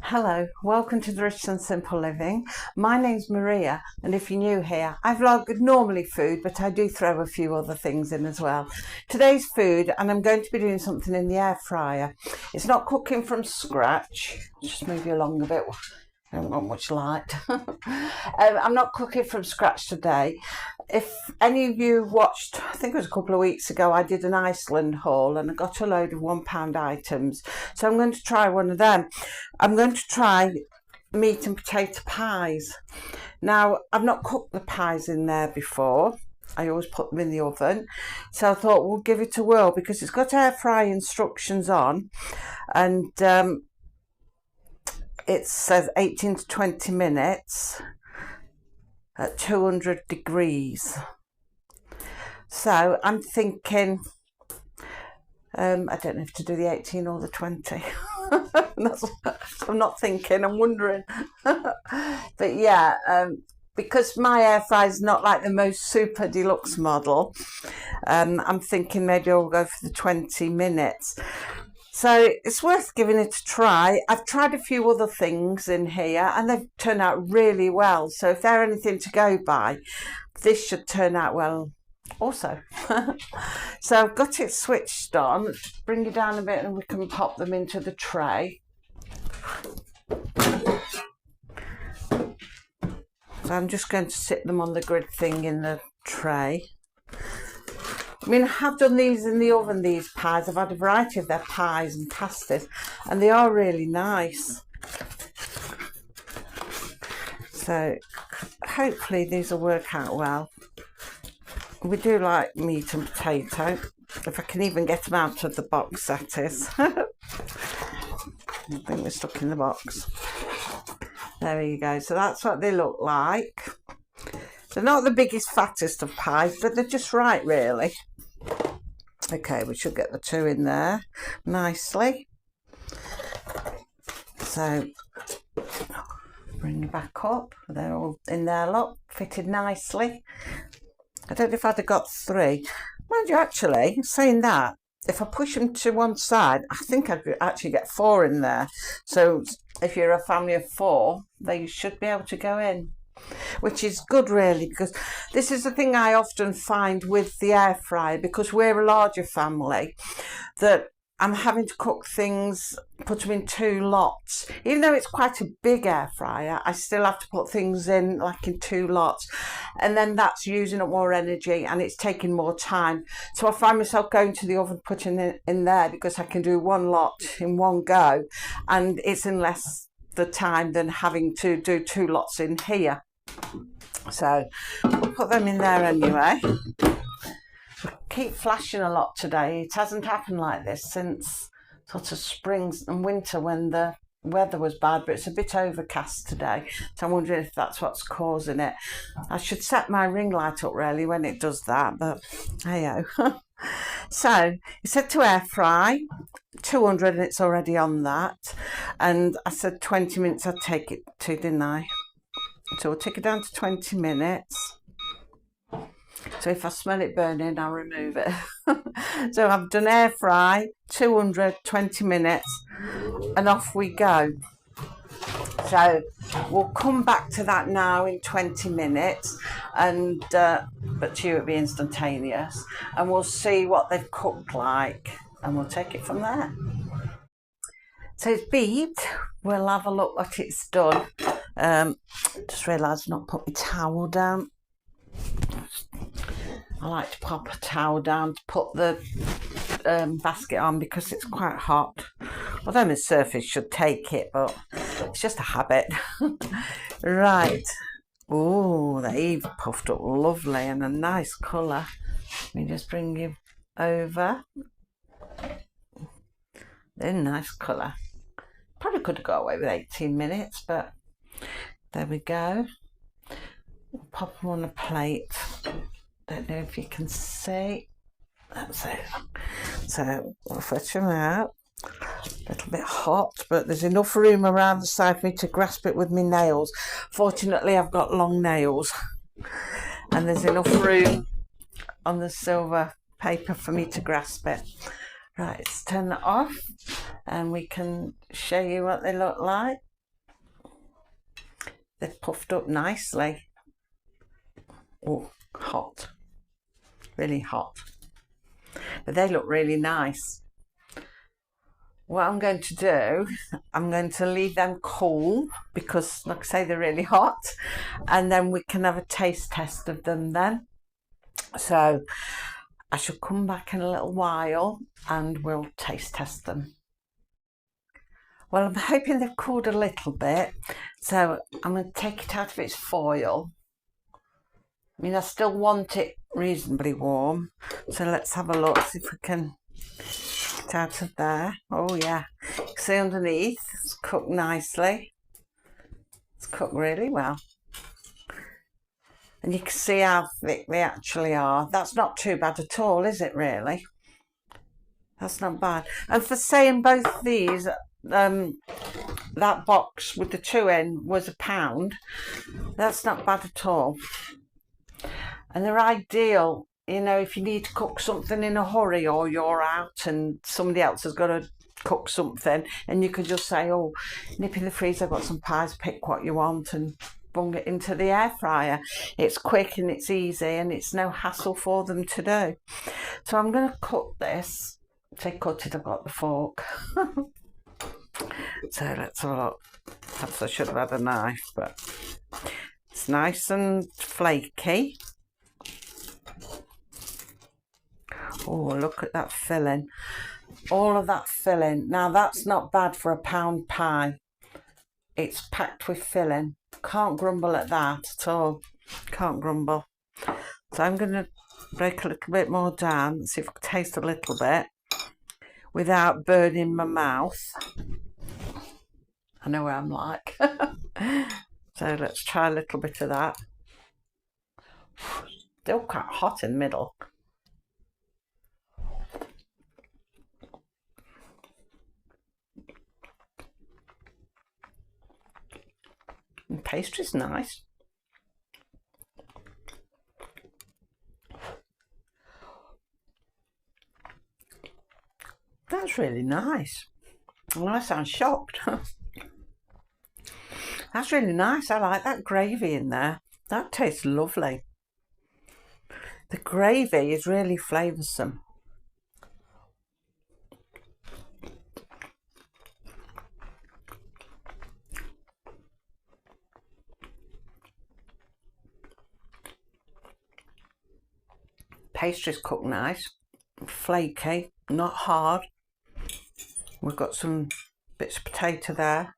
Hello, welcome to the Rich and Simple Living. My name's Maria, and if you're new here, I vlog normally food, but I do throw a few other things in as well. Today's food, and I'm going to be doing something in the air fryer. It's not cooking from scratch. Just move you along a bit. I don't want much light. I'm not cooking from scratch today. If any of you watched, I think it was a couple of weeks ago, I did an Iceland haul and I got a load of £1 items. So I'm going to try one of them. I'm going to try meat and potato pies. Now, I've not cooked the pies in there before. I always put them in the oven. So I thought we'll give it a whirl because it's got air fry instructions on. And it says 18 to 20 minutes at 200 degrees. So I'm thinking, I don't know if to do the 18 or the 20. I'm not thinking, I'm wondering. But yeah, because my air fry is not like the most super deluxe model, I'm thinking maybe I'll go for the 20 minutes. So it's worth giving it a try. I've tried a few other things in here and they've turned out really well. So if they're anything to go by, this should turn out well also. So I've got it switched on. Bring it down a bit and we can pop them into the tray. So I'm just going to sit them on the grid thing in the tray. I mean, I have done these in the oven, these pies. I've had a variety of their pies and pasties, and they are really nice. So hopefully these will work out well. We do like meat and potato. If I can even get them out of the box, that is. I think they're stuck in the box. There you go. So that's what they look like. They're not the biggest, fattest of pies, but they're just right, really. Okay, we should get the two in there nicely. So, bring it back up. They're all in there, look, fitted nicely. I don't know if I'd have got three. Mind you, actually, saying that, if I push them to one side, I think I'd actually get four in there. So, if you're a family of four, they should be able to go in. Which is good, really, because this is the thing I often find with the air fryer, because we're a larger family, that I'm having to cook things, put them in two lots. Even though it's quite a big air fryer, I still have to put things in like in two lots, and then that's using up more energy and it's taking more time. So I find myself going to the oven, putting it in there, because I can do one lot in one go and it's in less the time than having to do two lots in here. So we'll put them in there anyway. We keep flashing a lot today. It hasn't happened like this since sort of spring and winter when the weather was bad, but it's a bit overcast today. So I'm wondering if that's what's causing it. I should set my ring light up really when it does that, but hey-oh. So it said to air fry 200 and it's already on that. And I said 20 minutes I'd take it to, didn't I? So we'll take it down to 20 minutes. So if I smell it burning, I'll remove it. So I've done air fry, 200, 20 minutes, and off we go. So we'll come back to that now in 20 minutes, and but to you it'll be instantaneous, and we'll see what they've cooked like, and we'll take it from there. So it's beeped. We'll have a look what it's done. Just realised I've not put my towel down. I like to pop a towel down to put the basket on because it's quite hot. Although my surface should take it, but it's just a habit. Right. Oh, they've puffed up lovely and a nice colour. Let me just bring you over. They're a nice colour. Probably could have got away with 18 minutes, but there we go. We'll pop them on a plate. Don't know if you can see. That's it. So we'll fetch them out. A little bit hot, but there's enough room around the side for me to grasp it with my nails. Fortunately, I've got long nails. And there's enough room on the silver paper for me to grasp it. Right, let's turn that off and we can show you what they look like. they've puffed up nicely. Oh, hot. Really hot. But they look really nice. What I'm going to do, I'm going to leave them cool because, like I say, they're really hot, and then we can have a taste test of them then. So I shall come back in a little while and we'll taste test them. Well, I'm hoping they've cooled a little bit, so I'm going to take it out of its foil. I mean, I still want it reasonably warm, so let's have a look, see if we can get out of there. Oh yeah, you can see underneath it's cooked nicely. It's cooked really well. And you can see how thick they actually are. That's not too bad at all, is it really? That's not bad. And for saying both these, that box with the 2 in was £1. That's not bad at all. And they're ideal, you know, if you need to cook something in a hurry or you're out and somebody else has got to cook something and you can just say, oh, nip in the freezer, I've got some pies, pick what you want and bung it into the air fryer. It's quick and it's easy and it's no hassle for them to do. So I'm going to cut this. Say cut it, I've got the fork. So let's have a look. Perhaps I should have had a knife, but it's nice and flaky. Oh, look at that filling. All of that filling. Now that's not bad for a £1 pie. It's packed with filling. Can't grumble at that at all. Can't grumble. So I'm going to break a little bit more down and see if I can taste a little bit without burning my mouth. I know what I'm like. So let's try a little bit of that. Still quite hot in the middle. And pastry's nice. That's really nice. Well, I sound shocked. That's really nice. I like that gravy in there. That tastes lovely. The gravy is really flavoursome. Pastry's cooked nice, flaky, not hard. We've got some bits of potato there.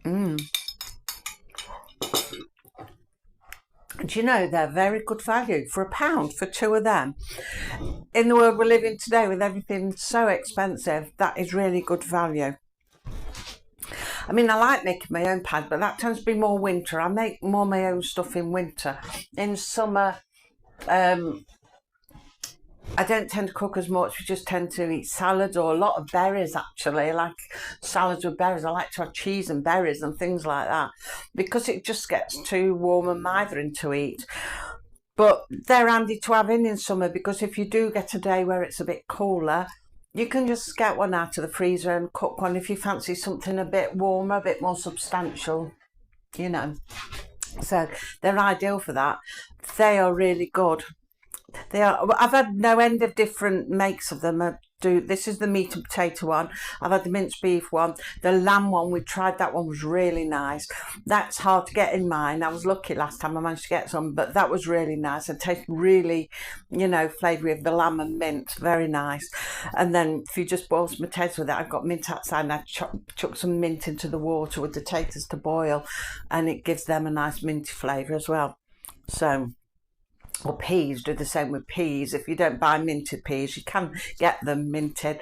Do you know, they're very good value for £1 for 2 of them. In the world we live in today with everything so expensive, that is really good value. I mean, I like making my own pad, but that tends to be more winter. I make more my own stuff in winter. In summer, I don't tend to cook as much. We just tend to eat salad or a lot of berries, actually. I like salads with berries. I like to have cheese and berries and things like that because it just gets too warm and mithering to eat. But they're handy to have in summer because if you do get a day where it's a bit cooler, you can just get one out of the freezer and cook one if you fancy something a bit warmer, a bit more substantial, you know. So they're ideal for that. They are really good. They are. I've had no end of different makes of them. This is the meat and potato one. I've had the minced beef one. The lamb one, we tried that one, was really nice. That's hard to get in mine. I was lucky last time I managed to get some, but that was really nice. It tastes really, you know, flavoury of the lamb and mint. Very nice. And then if you just boil some potatoes with it, I've got mint outside and I chuck some mint into the water with the potatoes to boil, and it gives them a nice minty flavour as well. So, or peas, do the same with peas. If you don't buy minted peas, you can get them minted,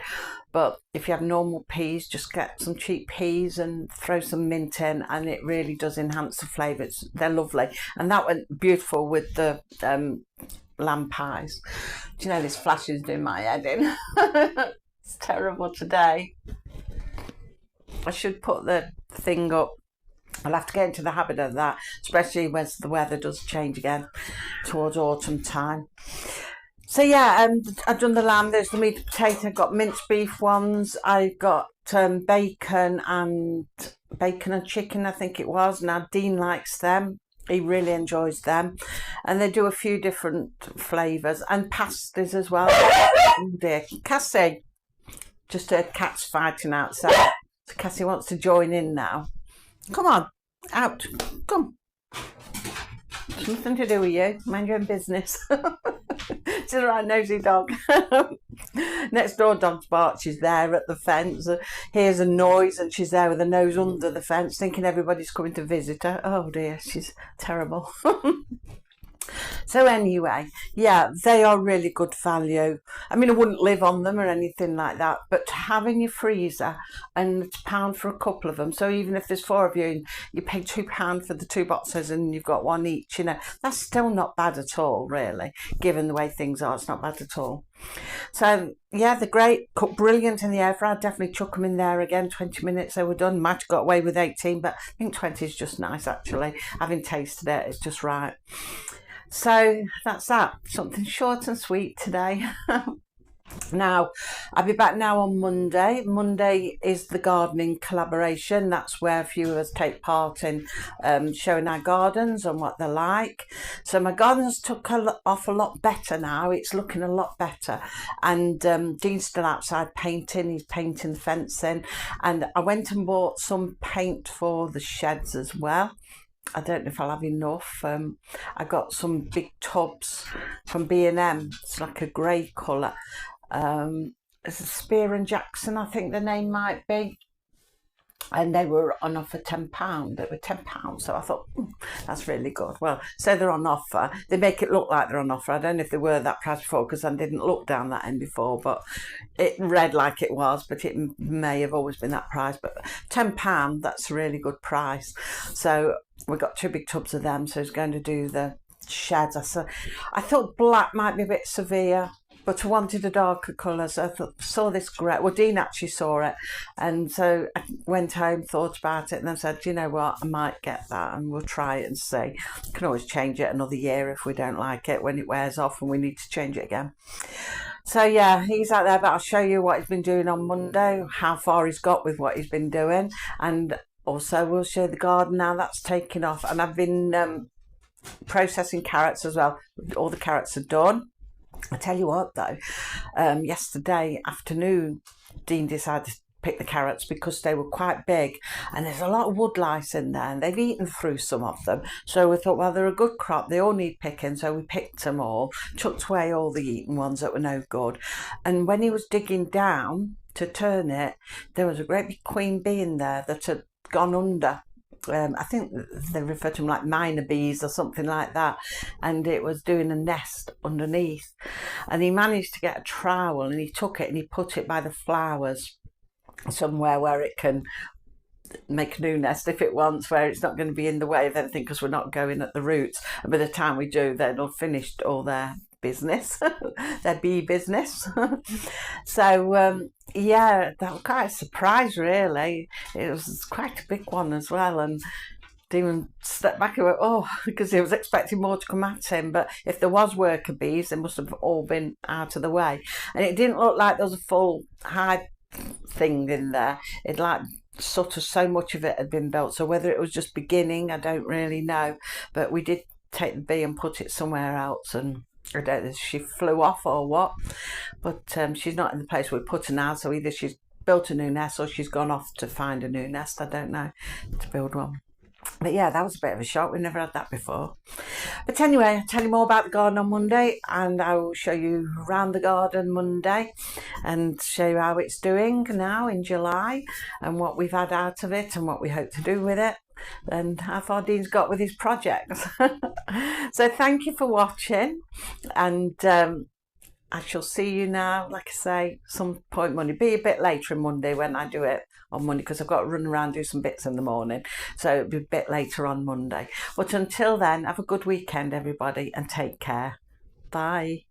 but if you have normal peas, just get some cheap peas and throw some mint in, and it really does enhance the flavours. They're lovely, and that went beautiful with the lamb pies. Do you know, this flash is doing my head in. It's terrible today. I should put the thing up. I'll have to get into the habit of that, especially when the weather does change again towards autumn time. So yeah, I've done the lamb. There's the meat and potato. I've got minced beef ones. I've got bacon and chicken, I think it was. Now Dean likes them. He really enjoys them. And they do a few different flavours and pastas as well. Oh dear. Cassie, just heard cats fighting outside. So Cassie wants to join in now. Come on, out. Come. It's nothing to do with you. Mind your own business. She's a right nosy dog. Next door dog's bark. She's there at the fence. Hears a noise and she's there with her nose under the fence thinking everybody's coming to visit her. Oh dear, she's terrible. So anyway, yeah, they are really good value. I mean, I wouldn't live on them or anything like that, but having your freezer and it's £1 for a couple of them. So even if there's 4 of you and you pay £2 for the 2 boxes and you've got 1 each, you know, that's still not bad at all, really. Given the way things are, it's not bad at all. So yeah, they're great, cook brilliant in the air fryer. I'd definitely chuck them in there again. 20 minutes they were done. Might have got away with 18, but I think 20 is just nice actually. Having tasted it, it's just right. So that's that. Something short and sweet today. Now, I'll be back now on Monday. Monday is the gardening collaboration. That's where a few of us take part in showing our gardens and what they're like. So my garden's took off a lot better now. It's looking a lot better. And Dean's still outside painting. He's painting the fencing. And I went and bought some paint for the sheds as well. I don't know if I'll have enough. I got some big tubs from B&M. It's like a grey colour. It's a Spear and Jackson, I think the name might be. And they were on offer £10. They were £10. So I thought, that's really good. Well, so they're on offer. They make it look like they're on offer. I don't know if they were that price before because I didn't look down that end before, but it read like it was, but it may have always been that price. But £10, that's a really good price. So we got 2 big tubs of them. So he's going to do the sheds. I thought black might be a bit severe, but I wanted a darker colour, so I saw this grey. Well, Dean actually saw it, and so I went home, thought about it, and then said, you know what, I might get that, and we'll try it and see. Can always change it another year if we don't like it, when it wears off and we need to change it again. So yeah, he's out there, but I'll show you what he's been doing on Monday, how far he's got with what he's been doing, and also we'll show the garden now that's taking off. And I've been processing carrots as well. All the carrots are done. I tell you what though, yesterday afternoon Dean decided to pick the carrots because they were quite big and there's a lot of woodlice in there and they've eaten through some of them. So we thought, well, they're a good crop, they all need picking, so we picked them all, chucked away all the eaten ones that were no good. And when he was digging down to turn it, there was a great big queen bee in there that had gone under. I think they refer to them like minor bees or something like that, and it was doing a nest underneath, and he managed to get a trowel and he took it and he put it by the flowers somewhere where it can make a new nest if it wants, where it's not going to be in the way of anything because we're not going at the roots, and by the time we do, then it'll finished all their business, their bee business. So yeah, that was quite a surprise really. It was quite a big one as well, and Demon stepped back and went, oh, because he was expecting more to come at him, but if there was worker bees they must have all been out of the way, and it didn't look like there was a full hive thing in there. It like sort of so much of it had been built, so whether it was just beginning I don't really know, but we did take the bee and put it somewhere else, and I don't know if she flew off or what, but she's not in the place we put her now, so either she's built a new nest or she's gone off to find a new nest, I don't know, to build one. But yeah, that was a bit of a shock. We've never had that before. But anyway, I'll tell you more about the garden on Monday, and I will show you around the garden Monday and show you how it's doing now in July and what we've had out of it and what we hope to do with it and how far Dean's got with his projects. So thank you for watching, and I shall see you now, like I say, some point Monday. Be a bit later on Monday when I do it on Monday, because I've got to run around do some bits in the morning, so it'll be a bit later on Monday. But until then, have a good weekend everybody and take care. Bye.